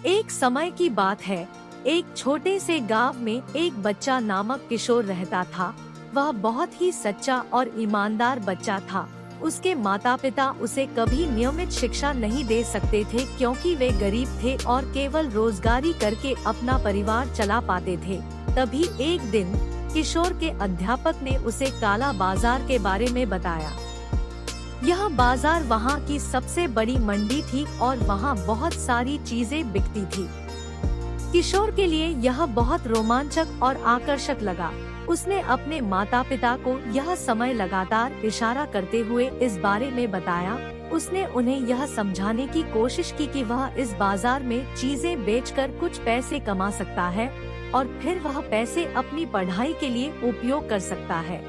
एक समय की बात है, एक छोटे से गांव में एक बच्चा नामक किशोर रहता था। वह बहुत ही सच्चा और ईमानदार बच्चा था। उसके माता पिता उसे कभी नियमित शिक्षा नहीं दे सकते थे क्योंकि वे गरीब थे और केवल रोजगारी करके अपना परिवार चला पाते थे। तभी एक दिन किशोर के अध्यापक ने उसे काला बाजार के बारे में बताया। यह बाजार वहाँ की सबसे बड़ी मंडी थी और वहाँ बहुत सारी चीजें बिकती थी। किशोर के लिए यह बहुत रोमांचक और आकर्षक लगा। उसने अपने माता पिता को यह समय लगातार इशारा करते हुए इस बारे में बताया। उसने उन्हें यह समझाने की कोशिश की कि वह इस बाजार में चीजें बेचकर कुछ पैसे कमा सकता है और फिर वह पैसे अपनी पढ़ाई के लिए उपयोग कर सकता है।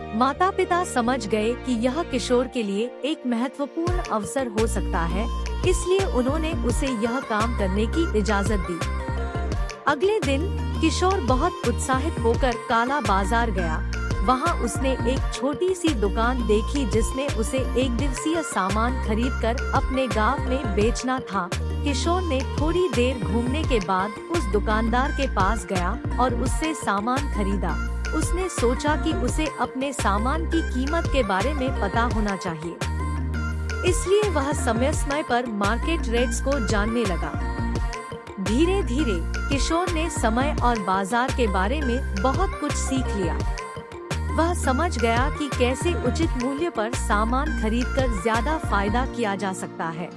माता पिता समझ गए कि यह किशोर के लिए एक महत्वपूर्ण अवसर हो सकता है, इसलिए उन्होंने उसे यह काम करने की इजाजत दी। अगले दिन किशोर बहुत उत्साहित होकर काला बाजार गया। वहां उसने एक छोटी सी दुकान देखी जिसमें उसे एक दिवसीय सामान खरीदकर अपने गांव में बेचना था। किशोर ने थोड़ी देर घूमने के बाद उस दुकानदार के पास गया और उससे सामान खरीदा। उसने सोचा कि उसे अपने सामान की कीमत के बारे में पता होना चाहिए, इसलिए वह समय पर मार्केट रेट्स को जानने लगा। धीरे धीरे किशोर ने समय और बाजार के बारे में बहुत कुछ सीख लिया। वह समझ गया कि कैसे उचित मूल्य पर सामान खरीदकर ज्यादा फायदा किया जा सकता है।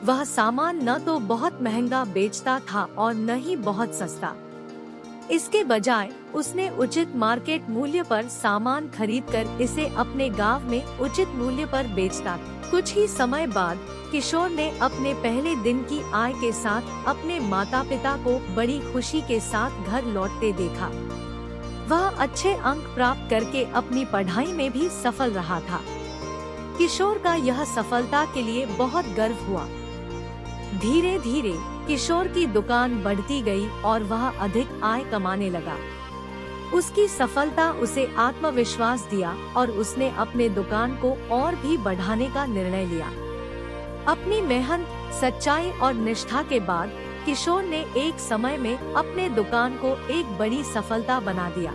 वह सामान न तो बहुत महंगा बेचता था और न ही बहुत सस्ता। इसके बजाय उसने उचित मार्केट मूल्य पर सामान खरीदकर इसे अपने गांव में उचित मूल्य पर बेचता। कुछ ही समय बाद किशोर ने अपने पहले दिन की आय के साथ अपने माता पिता को बड़ी खुशी के साथ घर लौटते देखा। वह अच्छे अंक प्राप्त करके अपनी पढ़ाई में भी सफल रहा था। किशोर का यह सफलता के लिए बहुत गर्व हुआ। धीरे धीरे किशोर की दुकान बढ़ती गई और वह अधिक आय कमाने लगा। उसकी सफलता उसे आत्मविश्वास दिया और उसने अपने दुकान को और भी बढ़ाने का निर्णय लिया। अपनी मेहनत, सच्चाई और निष्ठा के बाद किशोर ने एक समय में अपने दुकान को एक बड़ी सफलता बना दिया।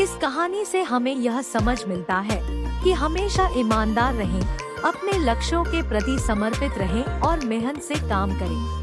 इस कहानी से हमें यह समझ मिलता है कि हमेशा ईमानदार रहें, अपने लक्ष्यों के प्रति समर्पित रहें और मेहनत से काम करें।